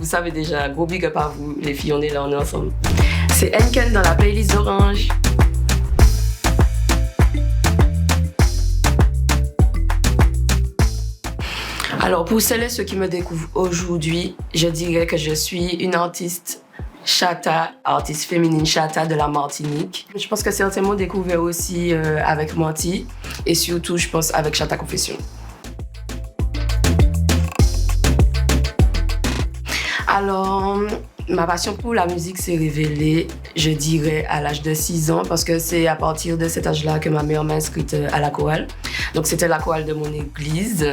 Vous savez déjà, gros big up à vous, les filles, on est là, on est ensemble. C'est Henken dans la playlist d'Orange. Alors, pour celles et ceux qui me découvrent aujourd'hui, je dirais que je suis une artiste chata, artiste féminine chata de la Martinique. Je pense que certains m'ont découvert aussi avec Manti et surtout, je pense, avec Chata Confession. Alors, ma passion pour la musique s'est révélée, je dirais, à l'âge de 6 ans, parce que c'est à partir de cet âge-là que ma mère m'a inscrite à la chorale. Donc, c'était la chorale de mon église.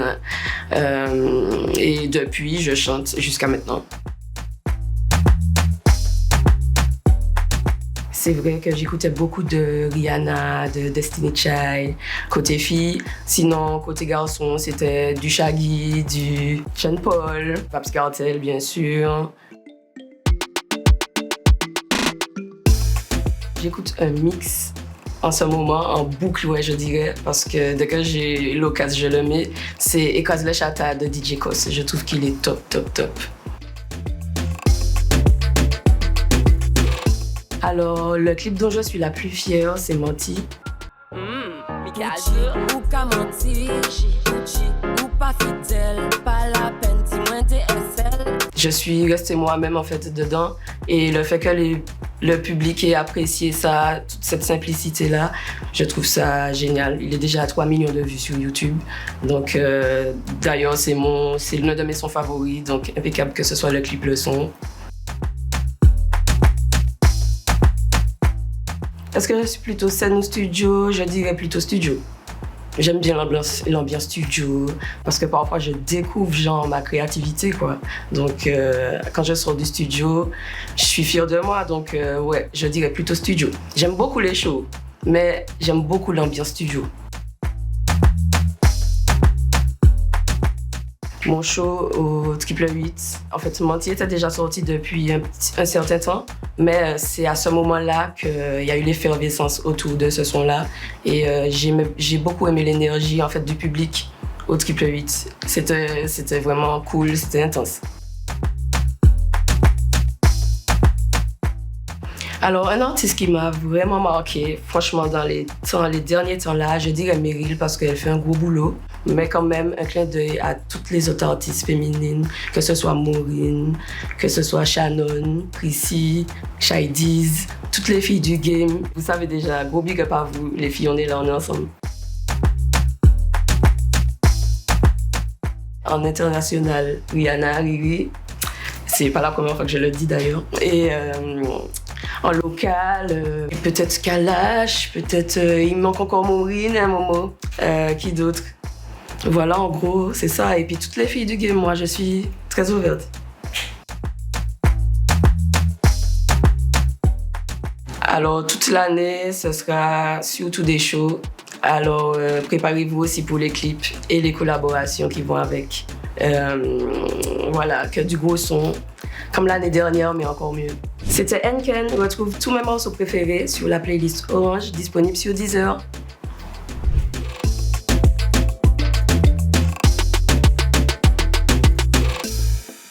Et depuis, je chante jusqu'à maintenant. C'est vrai que j'écoutais beaucoup de Rihanna, de Destiny Child, côté fille. Sinon, côté garçon, c'était du Shaggy, du Sean Paul, Vybz Kartel, bien sûr. J'écoute un mix en ce moment, en boucle, ouais, je dirais, parce que dès que j'ai l'occasion, je le mets. C'est Écrase le Chata de DJ Kos. Je trouve qu'il est top, top, top. Alors, le clip dont je suis la plus fière, c'est Manti. Ou ka menti, ou pas fidèle, pas la peine, dis-moi TSL. Je suis restée moi-même en fait dedans et le fait que le public ait apprécié ça, toute cette simplicité-là, je trouve ça génial. Il est déjà à 3 millions de vues sur YouTube. Donc d'ailleurs, c'est l'un de mes sons favoris, donc impeccable que ce soit le clip, le son. Est-ce que je suis plutôt scène ou studio? Je dirais plutôt studio. J'aime bien l'ambiance studio parce que parfois je découvre genre ma créativité quoi. Donc quand je sors du studio, je suis fière de moi. Donc ouais, je dirais plutôt studio. J'aime beaucoup les shows, mais j'aime beaucoup l'ambiance studio. Mon show au 888, en fait, Manti était déjà sorti depuis un certain temps, mais c'est à ce moment-là qu'il y a eu l'effervescence autour de ce son-là. Et j'ai beaucoup aimé l'énergie en fait, du public au 888. C'était vraiment cool, c'était intense. Alors, un artiste qui m'a vraiment marqué, franchement, dans les derniers temps-là, je dirais Meryl parce qu'elle fait un gros boulot. Mais quand même, un clin d'œil à toutes les autres artistes féminines, que ce soit Maureen, que ce soit Shannon, Prissy, Shaidiz, toutes les filles du game. Vous savez déjà, gros big up à vous, les filles, on est là, on est ensemble. En international, Rihanna, Riri, c'est pas la première fois que je le dis d'ailleurs. Et en local, peut-être Kalash, peut-être il me manque encore Maureen à un moment. Qui d'autre? Voilà, en gros, c'est ça. Et puis toutes les filles du game, moi, je suis très ouverte. Alors, toute l'année, ce sera surtout des shows. Alors, préparez-vous aussi pour les clips et les collaborations qui vont avec. Voilà, que du gros son, comme l'année dernière, mais encore mieux. C'était Henken. Retrouve tous mes morceaux préférés sur la playlist Orange, disponible sur Deezer.